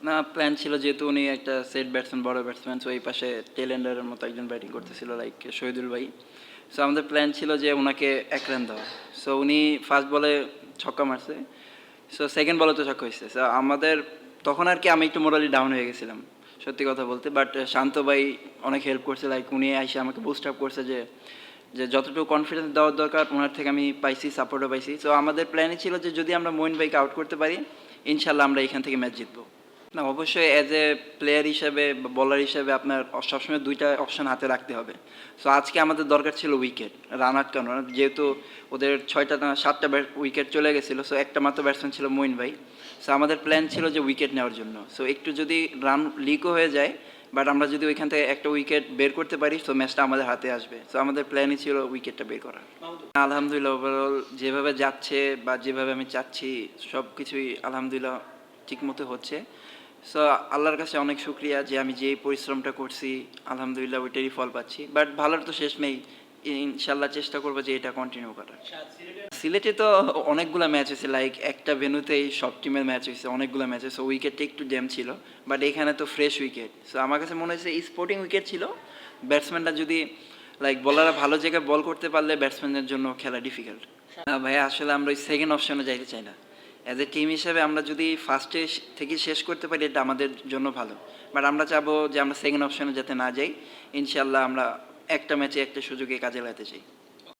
না, প্ল্যান ছিল যেহেতু উনি একটা সেট ব্যাটসম্যান, বড় ব্যাটসম্যান, সো এই পাশে টেলেন্ডারের মতো একজন ব্যাটিং করতেছিল লাইক শহীদুল ভাই। সো আমাদের প্ল্যান ছিল যে ওনাকে 1 রান দেওয়া। সো উনি ফার্স্ট বলে ছক্কা মারছে, সো সেকেন্ড বলে তো ছক্কা হয়েছে। সো আমাদের তখন আর কি আমি একটু মোরালি ডাউন হয়ে গেছিলাম সত্যি কথা বলতে, বাট শান্ত ভাই অনেক হেল্প করছে, লাইক উনি এসে আমাকে বুস্ট আপ করছে যে যে যতটুকু কনফিডেন্স দেওয়ার দরকার ওনার থেকে আমি পাইছি, সাপোর্টও পাইছি। সো আমাদের প্ল্যানই ছিল যে যদি আমরা মঈন ভাইকে আউট করতে পারি ইনশাল্লাহ আমরা এখান থেকে ম্যাচ জিতবো। না, অবশ্যই অ্যাজ এ প্লেয়ার হিসেবে বা বলার হিসেবে আপনার সবসময় দুইটা অপশন হাতে রাখতে হবে। সো আজকে আমাদের দরকার ছিল উইকেট, রান আটকানো, যেহেতু ওদের 6টা না 7টা উইকেট চলে গেছিলো। সো একটা মাত্র ব্যাটসম্যান ছিল মঈন ভাই। সো আমাদের প্ল্যান ছিল যে উইকেট নেওয়ার জন্য। সো একটু যদি রান লিকও হয়ে যায়, বাট আমরা যদি ওইখান থেকে একটা উইকেট বের করতে পারি তো ম্যাচটা আমাদের হাতে আসবে। সো আমাদের প্ল্যানই ছিল উইকেটটা বের করা। আলহামদুলিল্লাহ ওভারঅল যেভাবে যাচ্ছে বা যেভাবে আমি চাচ্ছি সব কিছুই আলহামদুলিল্লাহ ঠিকমতো হচ্ছে। সো আল্লাহর কাছে অনেক শুক্রিয়া যে আমি যে পরিশ্রমটা করছি আলহামদুলিল্লাহ ওইটারই ফল পাচ্ছি। বাট ভালোর তো শেষ নেই, ইনশাল্লাহ চেষ্টা করবো যে এটা কন্টিনিউ করার। সিলেটে তো অনেকগুলো ম্যাচ হয়েছে, লাইক একটা ভেন্যুতেই সব টিমের ম্যাচ হয়েছে, অনেকগুলো ম্যাচ হয়েছে, উইকেটটা একটু ড্যাম ছিল। বাট এখানে তো ফ্রেশ উইকেট। সো আমার কাছে মনে হয়েছে স্পোর্টিং উইকেট ছিল। ব্যাটসম্যানরা যদি লাইক বলাররা ভালো জায়গায় বল করতে পারলে ব্যাটসম্যানদের জন্য খেলা ডিফিকাল্ট। না ভাই, আসলে আমরা ওই সেকেন্ড অপশনে যাইতে চাই না। অ্যাজ এ টিম হিসেবে আমরা যদি ফার্স্টে থেকে শেষ করতে পারি এটা আমাদের জন্য ভালো। বাট আমরা চাবো যে আমরা সেকেন্ড অপশনে যাতে না যাই। ইনশাল্লাহ আমরা একটা ম্যাচে একটা সুযোগে কাজে লাগাতে চাই।